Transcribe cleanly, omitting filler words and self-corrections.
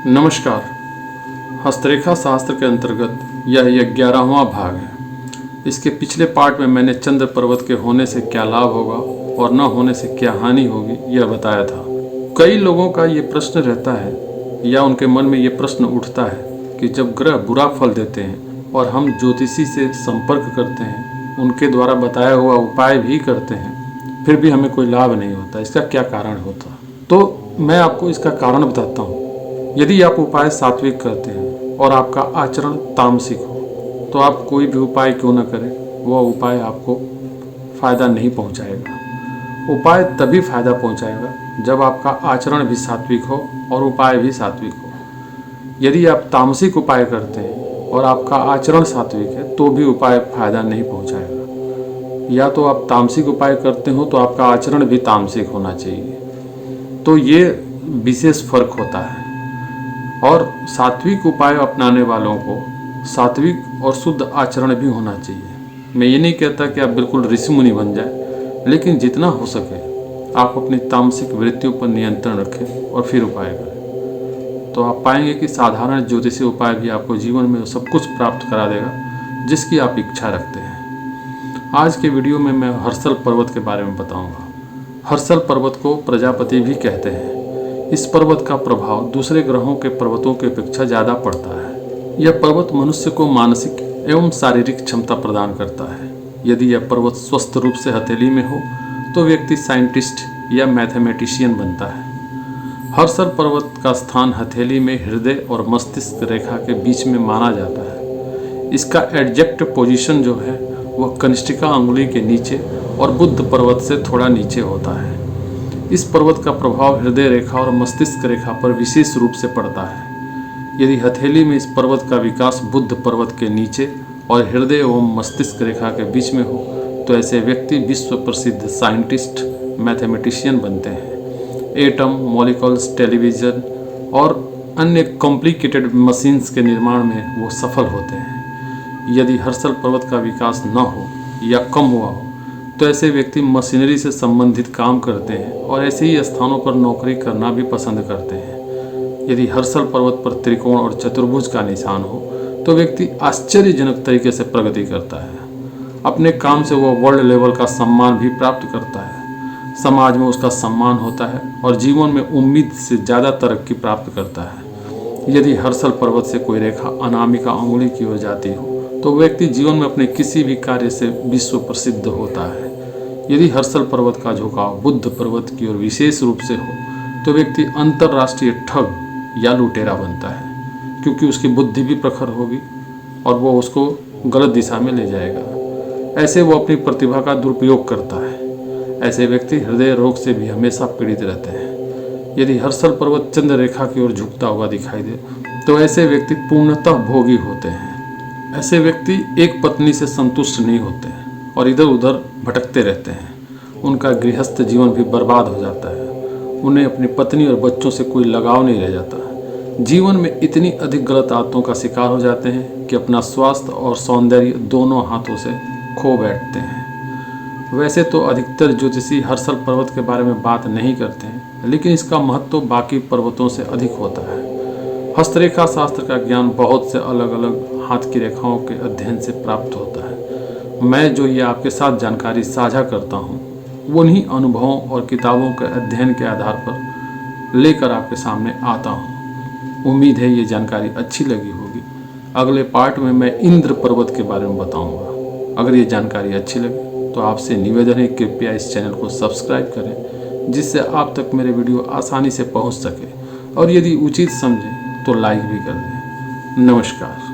नमस्कार। हस्तरेखा शास्त्र के अंतर्गत यह 11वां भाग है। इसके पिछले पार्ट में मैंने चंद्र पर्वत के होने से क्या लाभ होगा और न होने से क्या हानि होगी यह बताया था। कई लोगों का ये प्रश्न रहता है या उनके मन में ये प्रश्न उठता है कि जब ग्रह बुरा फल देते हैं और हम ज्योतिषी से संपर्क करते हैं, उनके द्वारा बताया हुआ उपाय भी करते हैं, फिर भी हमें कोई लाभ नहीं होता, इसका क्या कारण होता? तो मैं आपको इसका कारण बताता हूँ। यदि आप उपाय सात्विक करते हैं और आपका आचरण तामसिक हो तो आप कोई भी उपाय क्यों न करें, वह उपाय आपको फ़ायदा नहीं पहुंचाएगा। उपाय तभी फ़ायदा पहुंचाएगा जब आपका आचरण भी सात्विक हो और उपाय भी सात्विक हो। यदि आप तामसिक उपाय करते हैं और आपका आचरण सात्विक है तो भी उपाय फ़ायदा नहीं पहुंचाएगा। या तो आप तामसिक उपाय करते हो तो आपका आचरण भी तामसिक होना चाहिए। तो ये विशेष फर्क होता है। और सात्विक उपाय अपनाने वालों को सात्विक और शुद्ध आचरण भी होना चाहिए। मैं ये नहीं कहता कि आप बिल्कुल ऋषि मुनि बन जाए, लेकिन जितना हो सके आप अपनी तामसिक वृत्तियों पर नियंत्रण रखें और फिर उपाय करें। तो आप पाएंगे कि साधारण ज्योतिषीय उपाय भी आपको जीवन में सब कुछ प्राप्त करा देगा जिसकी आप इच्छा रखते हैं। आज के वीडियो में मैं हर्षल पर्वत के बारे में बताऊँगा। हर्षल पर्वत को प्रजापति भी कहते हैं। इस पर्वत का प्रभाव दूसरे ग्रहों के पर्वतों की अपेक्षा ज़्यादा पड़ता है। यह पर्वत मनुष्य को मानसिक एवं शारीरिक क्षमता प्रदान करता है। यदि यह पर्वत स्वस्थ रूप से हथेली में हो तो व्यक्ति साइंटिस्ट या मैथमेटिशियन बनता है। हर्षल पर्वत का स्थान हथेली में हृदय और मस्तिष्क रेखा के बीच में माना जाता है। इसका एग्जैक्ट पोजीशन जो है वह कनिष्ठिका अंगुली के नीचे और बुध पर्वत से थोड़ा नीचे होता है। इस पर्वत का प्रभाव हृदय रेखा और मस्तिष्क रेखा पर विशेष रूप से पड़ता है। यदि हथेली में इस पर्वत का विकास बुध पर्वत के नीचे और हृदय एवं मस्तिष्क रेखा के बीच में हो तो ऐसे व्यक्ति विश्व प्रसिद्ध साइंटिस्ट, मैथमेटिशियन बनते हैं। एटम, मॉलिक्यूल्स, टेलीविज़न और अन्य कॉम्प्लिकेटेड मशीन्स के निर्माण में वो सफल होते हैं। यदि हर्षल पर्वत का विकास न हो या कम हुआ हो तो ऐसे व्यक्ति मशीनरी से संबंधित काम करते हैं और ऐसे ही स्थानों पर नौकरी करना भी पसंद करते हैं। यदि हर्षल पर्वत पर त्रिकोण और चतुर्भुज का निशान हो तो व्यक्ति आश्चर्यजनक तरीके से प्रगति करता है। अपने काम से वह वर्ल्ड लेवल का सम्मान भी प्राप्त करता है। समाज में उसका सम्मान होता है और जीवन में उम्मीद से ज़्यादा तरक्की प्राप्त करता है। यदि हर्षल पर्वत से कोई रेखा अनामिका अंगुली की ओर जाती हो तो व्यक्ति जीवन में अपने किसी भी कार्य से विश्व प्रसिद्ध होता है। यदि हर्षल पर्वत का झुकाव बुध पर्वत की ओर विशेष रूप से हो तो व्यक्ति अंतर्राष्ट्रीय ठग या लुटेरा बनता है, क्योंकि उसकी बुद्धि भी प्रखर होगी और वो उसको गलत दिशा में ले जाएगा। ऐसे वो अपनी प्रतिभा का दुरुपयोग करता है। ऐसे व्यक्ति हृदय रोग से भी हमेशा पीड़ित रहते हैं। यदि हर्षल पर्वत चंद्र रेखा की ओर झुकता हुआ दिखाई दे तो ऐसे व्यक्ति पूर्णतः भोगी होते हैं। ऐसे व्यक्ति एक पत्नी से संतुष्ट नहीं होते हैं और इधर उधर भटकते रहते हैं। उनका गृहस्थ जीवन भी बर्बाद हो जाता है। उन्हें अपनी पत्नी और बच्चों से कोई लगाव नहीं रह जाता। जीवन में इतनी अधिक गलत आदतों का शिकार हो जाते हैं कि अपना स्वास्थ्य और सौंदर्य दोनों हाथों से खो बैठते हैं। वैसे तो अधिकतर ज्योतिषी हर्षल पर्वत के बारे में बात नहीं करते हैं, लेकिन इसका महत्व तो बाकी पर्वतों से अधिक होता है। हस्तरेखा शास्त्र का ज्ञान बहुत से अलग अलग हाथ की रेखाओं के अध्ययन से प्राप्त होता है। मैं जो ये आपके साथ जानकारी साझा करता हूँ उन्हीं अनुभवों और किताबों के अध्ययन के आधार पर लेकर आपके सामने आता हूँ। उम्मीद है ये जानकारी अच्छी लगी होगी। अगले पार्ट में मैं इंद्र पर्वत के बारे में बताऊँगा। अगर ये जानकारी अच्छी लगे तो आपसे निवेदन है कृपया इस चैनल को सब्सक्राइब करें, जिससे आप तक मेरे वीडियो आसानी से पहुँच सके, और यदि उचित समझें तो लाइक भी कर दें। नमस्कार।